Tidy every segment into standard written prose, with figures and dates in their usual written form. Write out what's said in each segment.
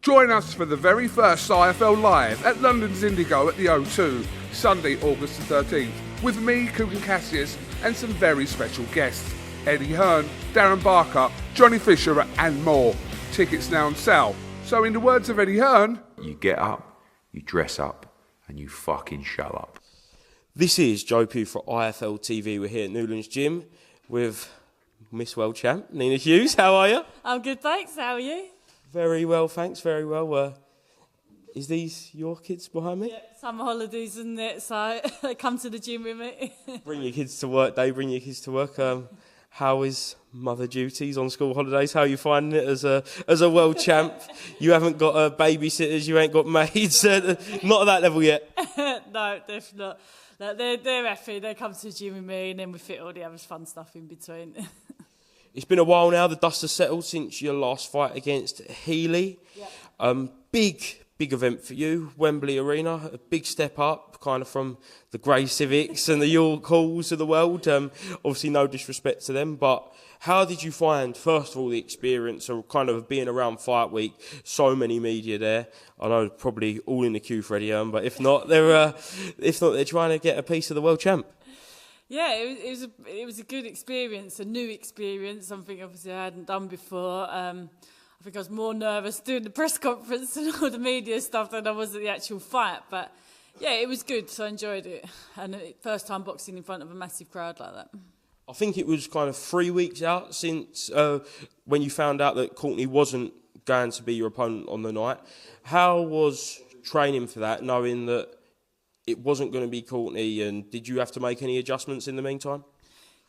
Join us for the very first IFL Live at London's Indigo at the O2, Sunday, August the 13th, with me, Coogan Cassius, and some very special guests. Eddie Hearn, Darren Barker, Johnny Fisher and more. Tickets now on sale. So in the words of Eddie Hearn, you get up, you dress up, and you fucking show up. This is Joe Pugh for IFL TV. We're here at Newlands Gym with Miss World Champ, Nina Hughes. How are you? I'm good, thanks. How are you? Very well, thanks. Very well. Is these your kids behind me? Yeah, summer holidays, isn't it? So they come to the gym with me. Bring your kids to work day, bring your kids to work. How is mother duties on school holidays? How are you finding it as a world champ? You haven't got babysitters, you ain't got maids, not at that level yet. No, definitely not. No, they're happy. They come to the gym with me, and then we fit all the other fun stuff in between. It's been a while now. The dust has settled since your last fight against Healy. Yeah. Big event for you, Wembley Arena. A big step up, kind of from the Grey Civics and the York Halls of the world. Obviously, no disrespect to them, but how did you find, first of all, the experience of kind of being around Fight Week? So many media there. I know probably all in the queue for Eddie Hearn, but if not, they're trying to get a piece of the world champ. Yeah, it was a good experience, a new experience, something obviously I hadn't done before. I think I was more nervous doing the press conference and all the media stuff than I was at the actual fight. But yeah, it was good, so I enjoyed it. And first time boxing in front of a massive crowd like that. I think it was kind of 3 weeks out since when you found out that Courtney wasn't going to be your opponent on the night. How was training for that, knowing that it wasn't going to be Courtney, and did you have to make any adjustments in the meantime?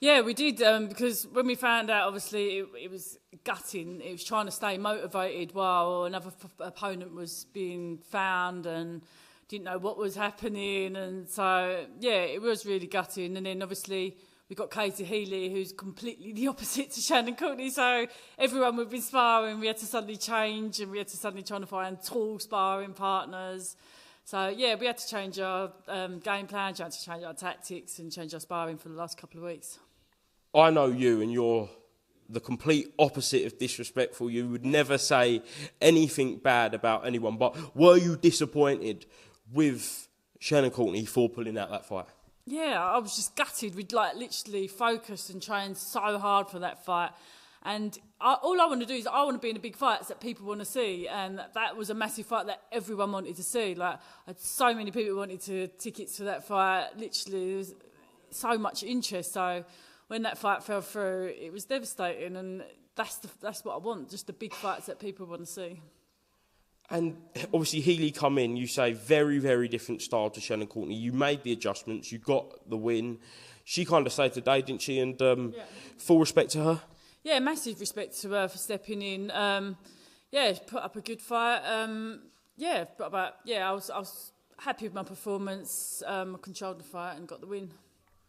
Yeah, we did, because when we found out, obviously, it was gutting. It was trying to stay motivated while another opponent was being found and didn't know what was happening. And so, yeah, it was really gutting. And then, obviously, we got Katie Healy, who's completely the opposite to Shannon Courtney. So everyone we've been sparring, we had to suddenly change, and we had to suddenly try to find tall sparring partners. So, yeah, we had to change our game plan, had to change our tactics and change our sparring for the last couple of weeks. I know you, and you're the complete opposite of disrespectful. You would never say anything bad about anyone. But were you disappointed with Shannon Courtney for pulling out that fight? Yeah, I was just gutted. We'd literally focused and trained so hard for that fight. And all I want to do is I want to be in the big fights that people want to see. And that was a massive fight that everyone wanted to see. Like, I had so many people wanted tickets to that fight. Literally, there was so much interest. So when that fight fell through, it was devastating. And that's what I want, just the big fights that people want to see. And obviously Healy come in, you say very, very different style to Shannon Courtney. You made the adjustments, you got the win. She kind of saved the day, didn't she? And full respect to her. Yeah, massive respect to her for stepping in. Put up a good fight. I was happy with my performance. I controlled the fight and got the win.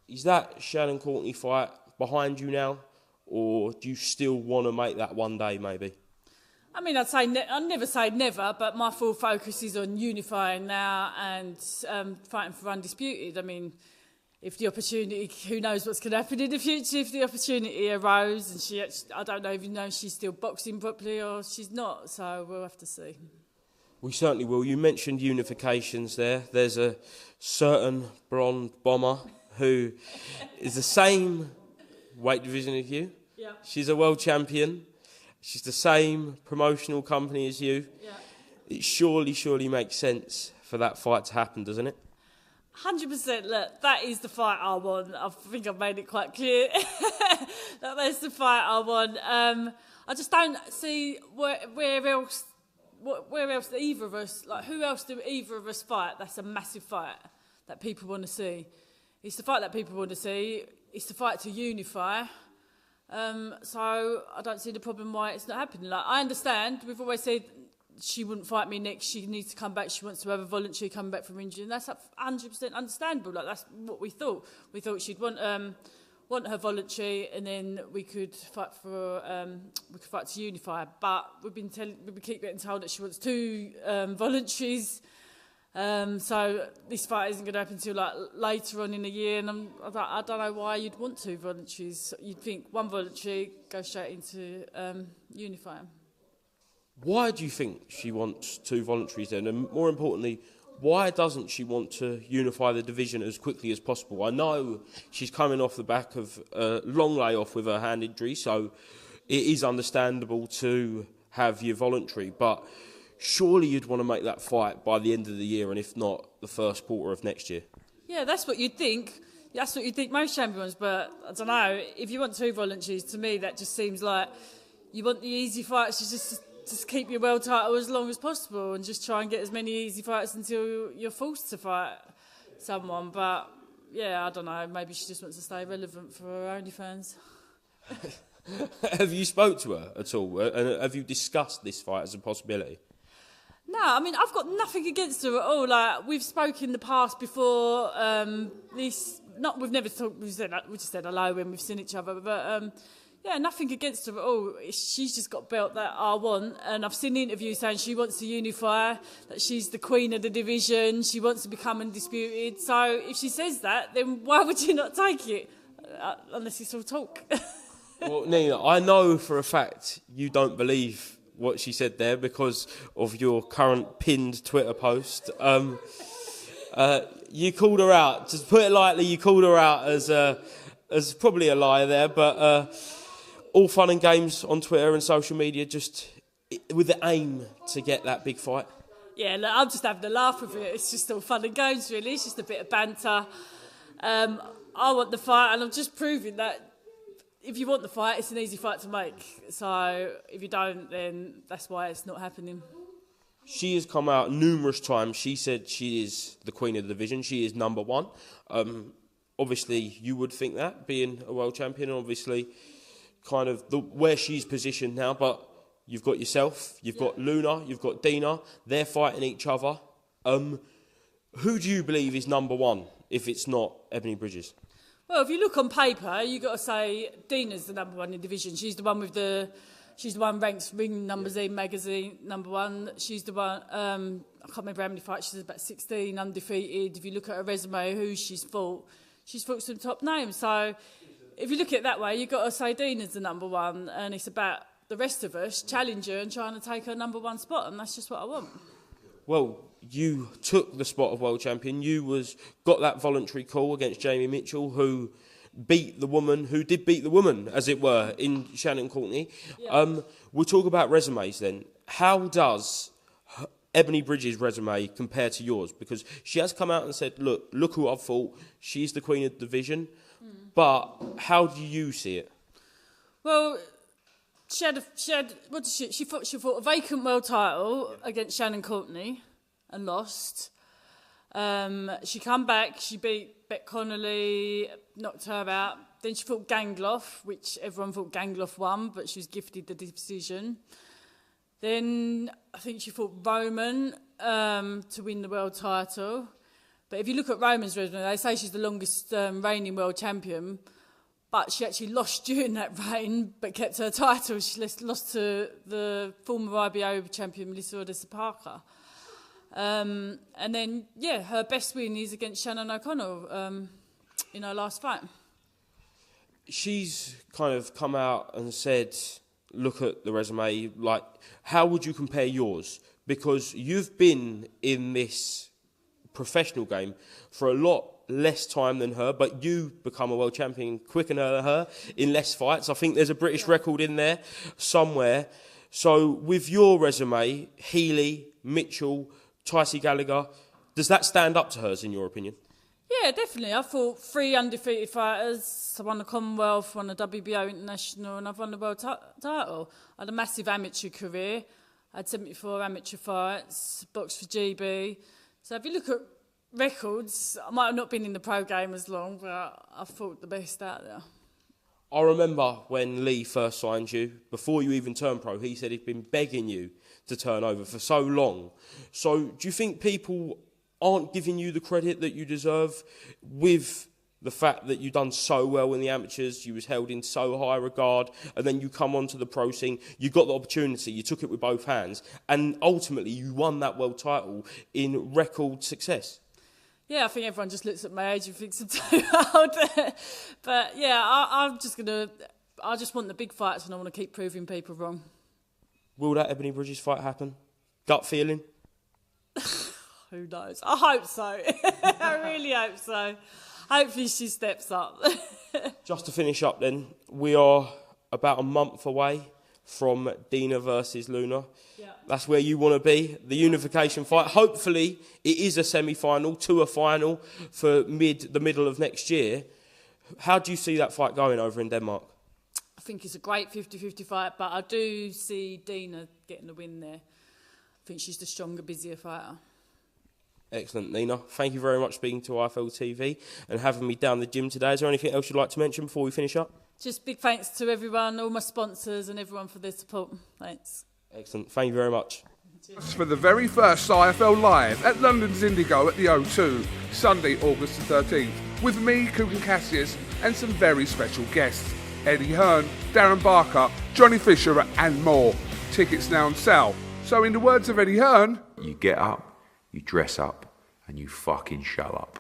Is that Shannon Courtney fight behind you now, or do you still want to make that one day maybe? I mean, I'd never say never, but my full focus is on unifying now and fighting for undisputed. I mean, if the opportunity, who knows what's going to happen in the future, if the opportunity arose and I don't know even know if she's still boxing properly or she's not, so we'll have to see. We certainly will. You mentioned unifications there. There's a certain blonde bomber who is the same weight division as you. Yeah. She's a world champion. She's the same promotional company as you. Yeah. It surely makes sense for that fight to happen, doesn't it? 100%. Look, that is the fight I want. I think I've made it quite clear. That's the fight I want. I just don't see where else either of us, like who else do either of us fight? That's a massive fight that people want to see. It's the fight that people want to see. It's the fight to unify. So I don't see the problem why it's not happening. Like, I understand, we've always said she wouldn't fight me next, she needs to come back, she wants to have a voluntary come back from injury, and that's 100% understandable. Like, that's what we thought. We thought she'd want her voluntary, and then we could fight to unify. But we keep getting told that she wants 2 voluntaries. So this fight isn't going to happen until like later on in the year, and I don't know why you'd want 2 voluntaries. You'd think 1 voluntary, go straight into unifying. Why do you think she wants 2 voluntaries then? And more importantly, why doesn't she want to unify the division as quickly as possible? I know she's coming off the back of a long layoff with her hand injury, so it is understandable to have your voluntary, but surely you'd want to make that fight by the end of the year, and if not, the first quarter of next year. Yeah, that's what you'd think. That's what you'd think most champions, but I don't know. If you want 2 voluntaries, to me, that just seems like you want the easy fights to just keep your world title as long as possible and just try and get as many easy fights until you're forced to fight someone. But, yeah, I don't know. Maybe she just wants to stay relevant for her OnlyFans. Have you spoke to her at all? And have you discussed this fight as a possibility? No, I mean, I've got nothing against her at all. Like, we've spoken in the past before. We've never talked. We just said hello when we've seen each other. But yeah, nothing against her at all. She's just got a belt that I want, and I've seen interviews saying she wants to unify, that she's the queen of the division. She wants to become undisputed. So if she says that, then why would you not take it? Unless it's all talk. Well, Nina, I know for a fact you don't believe what she said there because of your current pinned Twitter post. You called her out. To put it lightly, you called her out as probably a lie there, but all fun and games on Twitter and social media, just with the aim to get that big fight. Yeah, look, I'm just having a laugh with it. It's just all fun and games, really. It's just a bit of banter. I want the fight, and I'm just proving that if you want the fight, it's an easy fight to make. So if you don't, then that's why it's not happening. She has come out numerous times. She said she is the queen of the division. She is number 1. Obviously, you would think that, being a world champion, obviously, kind of where she's positioned now. But you've got yourself, you've got Luna, you've got Dina. They're fighting each other. Who do you believe is number 1 if it's not Ebanie Bridges? Well, if you look on paper, you've got to say Dina's the number 1 in the division. She's the one ranked Ring Numbers magazine number 1. She's the one, I can't remember how many fights, she's about 16, undefeated. If you look at her resume, who she's fought some top names. So if you look at it that way, you've got to say Dina's the number 1, and it's about the rest of us challenge her and trying to take her number 1 spot, and that's just what I want. Well, you took the spot of world champion. You got that voluntary call against Jamie Mitchell, who did beat the woman, as it were, in Shannon Courtney. Yeah. We'll talk about resumes then. How does Ebanie Bridges' resume compare to yours? Because she has come out and said, look who I've fought. She's the queen of the division. But how do you see it? Well, she fought a vacant world title against Shannon Courtney and lost. She come back, she beat Beck Connolly, knocked her out. Then she fought Gangloff, which everyone thought Gangloff won, but she was gifted the decision. Then I think she fought Roman to win the world title. But if you look at Roman's resume, they say she's the longest reigning world champion, but she actually lost during that reign, but kept her title. She lost to the former IBO champion, Melissa Parker. And then, her best win is against Shannon O'Connell in her last fight. She's kind of come out and said, look at the resume, like, how would you compare yours? Because you've been in this professional game for a lot less time than her, but you become a world champion quicker than her in less fights. I think there's a British record in there somewhere. So with your resume, Healy, Mitchell, Ticey Gallagher, does that stand up to hers in your opinion? Yeah, definitely. I fought 3 undefeated fighters. I won the Commonwealth, won the WBO International, and I've won the world title. I had a massive amateur career. I had 74 amateur fights, boxed for GB. So if you look at records, I might have not been in the pro game as long, but I've fought the best out there. I remember when Lee first signed you, before you even turned pro, he said he'd been begging you to turn over for so long. So do you think people aren't giving you the credit that you deserve with the fact that you've done so well in the amateurs, you was held in so high regard, and then you come onto the pro scene, you got the opportunity, you took it with both hands, and ultimately you won that world title in record success? Yeah, I think everyone just looks at my age and thinks I'm too old. But yeah, I just want the big fights, and I want to keep proving people wrong. Will that Ebanie Bridges fight happen? Gut feeling? Who knows? I hope so. I really hope so. Hopefully she steps up. Just to finish up then, we are about a month away from Dina versus Luna. Yeah. That's where you want to be, the unification fight. Hopefully it is a semi-final to a final for the middle of next year. How do you see that fight going over in Denmark? I think it's a great 50-50 fight, but I do see Dina getting the win there. I think she's the stronger, busier fighter. Excellent, Nina. Thank you very much for speaking to IFL TV and having me down the gym today. Is there anything else you'd like to mention before we finish up? Just big thanks to everyone, all my sponsors and everyone for their support. Thanks. Excellent. Thank you very much. For the very first IFL Live at London's Indigo at the O2, Sunday, August the 13th, with me, Kugan Cassius, and some very special guests. Eddie Hearn, Darren Barker, Johnny Fisher and more. Tickets now on sale. So in the words of Eddie Hearn, You get up, you dress up, and you fucking show up.